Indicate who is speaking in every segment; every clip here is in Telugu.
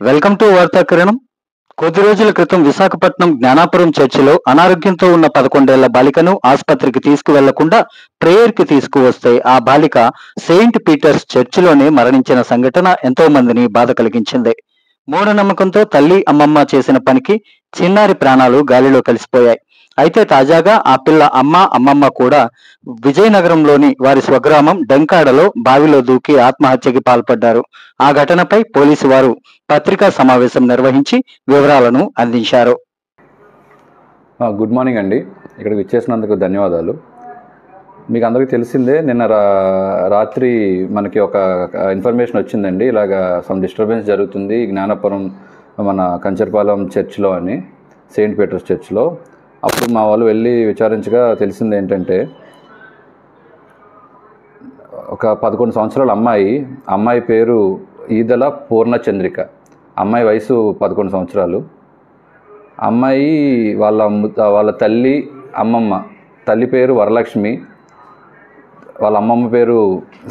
Speaker 1: Welcome to వార్తాకిరణం. కొద్ది రోజుల క్రితం విశాఖపట్నం జ్ఞానాపురం చర్చిలో అనారోగ్యంతో ఉన్న 11 ఏళ్ల బాలికను ఆసుపత్రికి తీసుకువెళ్లకుండా ప్రేయర్ కి తీసుకువస్తే ఆ బాలిక సెయింట్ పీటర్స్ చర్చిలోనే మరణించిన సంఘటన ఎంతో మందిని బాధ కలిగించింది. మూఢనమ్మకంతో తల్లి అమ్మమ్మ చేసిన పనికి చిన్నారి ప్రాణాలు గాలిలో కలిసిపోయాయి. అయితే తాజాగా ఆ పిల్ల అమ్మమ్మ కూడా విజయనగరంలోని వారి స్వగ్రామం డెంకాడలో బావిలో దూకి ఆత్మహత్యకి పాల్పడ్డారు. ఆ ఘటనపై పోలీసు వారు పత్రికా సమావేశం నిర్వహించి వివరాలను అందించారు.
Speaker 2: గుడ్ మార్నింగ్ అండి. ఇక్కడికి వచ్చేసినందుకు ధన్యవాదాలు. మీకు అందరికీ తెలిసిందే, నిన్న రాత్రి మనకి ఒక ఇన్ఫర్మేషన్ వచ్చిందండి, ఇలాగా సమ్ డిస్టర్బెన్స్ జరుగుతుంది జ్ఞానపురం మన కంచరపాలెం చర్చ్లో అని, సెయింట్ పీటర్స్ చర్చ్లో. అప్పుడు మా వాళ్ళు వెళ్ళి విచారించగా తెలిసింది ఏంటంటే, ఒక 11 సంవత్సరాల అమ్మాయి పేరు ఈదల పూర్ణచంద్రిక. అమ్మాయి వయసు 11 సంవత్సరాలు. అమ్మాయి వాళ్ళ తల్లి అమ్మమ్మ, తల్లి పేరు వరలక్ష్మి, వాళ్ళ అమ్మమ్మ పేరు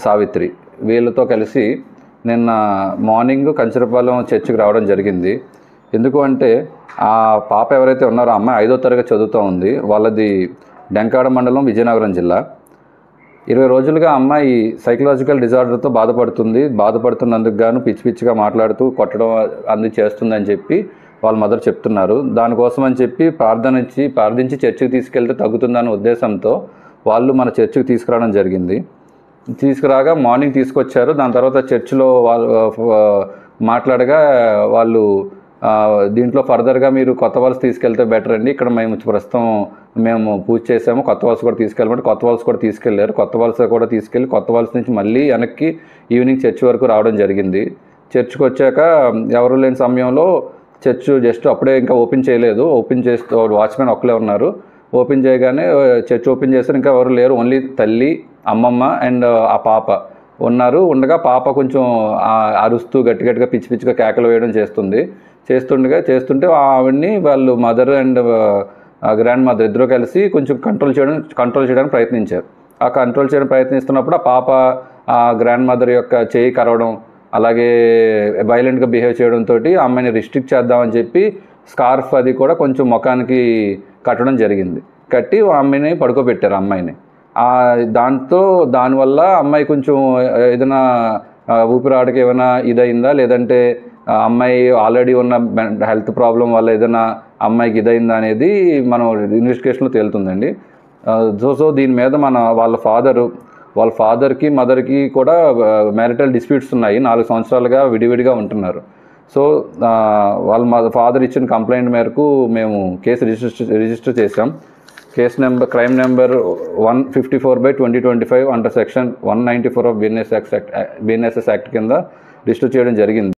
Speaker 2: సావిత్రి. వీళ్ళతో కలిసి నిన్న మార్నింగ్ కంచరపాలెం చర్చికి రావడం జరిగింది. ఎందుకు అంటే, ఆ పాప ఎవరైతే ఉన్నారో అమ్మాయి 5వ తరగతి చదువుతూ ఉంది. వాళ్ళది డెంకాడ మండలం, విజయనగరం జిల్లా. 20 రోజులుగా అమ్మాయి సైకలాజికల్ డిజార్డర్తో బాధపడుతున్నందుకు గాను పిచ్చిగా మాట్లాడుతూ కొట్టడం అన్ని చేస్తుందని చెప్పి వాళ్ళ మదర్ చెప్తున్నారు. దానికోసం అని చెప్పి ప్రార్థించి చర్చికి తీసుకెళ్తే తగ్గుతుందనే ఉద్దేశంతో వాళ్ళు మన చర్చికి తీసుకురావడం జరిగింది. తీసుకురాగా మార్నింగ్ తీసుకొచ్చారు. దాని తర్వాత చర్చిలో వాళ్ళు మాట్లాడగా వాళ్ళు దీంట్లో ఫర్దర్గా మీరు కొత్త వలస తీసుకెళ్తే బెటర్ అండి, ఇక్కడ ప్రస్తుతం మేము పూజ చేసాము, కొత్త వలస కూడా తీసుకెళ్ళమంటే కొత్త వలస కూడా తీసుకెళ్లారు. కొత్త వలస కూడా తీసుకెళ్ళి కొత్త వలస నుంచి మళ్ళీ వెనక్కి ఈవినింగ్ చర్చి వరకు రావడం జరిగింది. చర్చికి వచ్చాక ఎవరు లేని సమయంలో చర్చ్ జస్ట్ అప్పుడే ఇంకా ఓపెన్ చేయలేదు. ఓపెన్ చేస్తూ వాచ్మెన్ ఒక్కలే ఉన్నారు. ఓపెన్ చేయగానే చర్చ్ ఓపెన్ చేస్తారు. ఇంకా ఎవరు లేరు, ఓన్లీ తల్లి, అమ్మమ్మ అండ్ ఆ పాప ఉండగా పాప కొంచెం అరుస్తూ గట్టిగా పిచ్చిగా కేకలు వేయడం చేస్తుంటే ఆవిడ్ని వాళ్ళు మదర్ అండ్ గ్రాండ్ మదర్ ఇద్దరు కలిసి కొంచెం కంట్రోల్ చేయడానికి ప్రయత్నించారు. ఆ కంట్రోల్ చేయడం ప్రయత్నిస్తున్నప్పుడు ఆ పాప ఆ గ్రాండ్ మదర్ యొక్క చేయి కరవడం, అలాగే వైలెంట్గా బిహేవ్ చేయడంతో ఆ అమ్మాయిని రిస్ట్రిక్ట్ చేద్దామని చెప్పి స్కార్ఫ్ అది కూడా కొంచెం ముఖానికి కట్టడం జరిగింది. కట్టి ఆ అమ్మాయిని పడుకోబెట్టారు. అమ్మాయిని దానివల్ల అమ్మాయి కొంచెం ఏదైనా ఊపిరాడకి ఏమైనా ఇదైందా, లేదంటే అమ్మాయి ఆల్రెడీ ఉన్న హెల్త్ ప్రాబ్లం వల్ల ఏదైనా అమ్మాయికి ఇదైందా అనేది మనం ఇన్వెస్టిగేషన్లో తేలుతుందండి. సో దీని మీద వాళ్ళ ఫాదర్కి మదర్కి కూడా మ్యారిటల్ డిస్ప్యూట్స్ ఉన్నాయి. 4 సంవత్సరాలుగా విడివిడిగా ఉంటున్నారు. సో వాళ్ళ ఫాదర్ ఇచ్చిన కంప్లైంట్ మేరకు మేము కేసు రిజిస్టర్ చేసాం. Crime number 154/2025 under section 194 of BNSS act కింద రిజిస్టర్ చేయడం జరిగింది.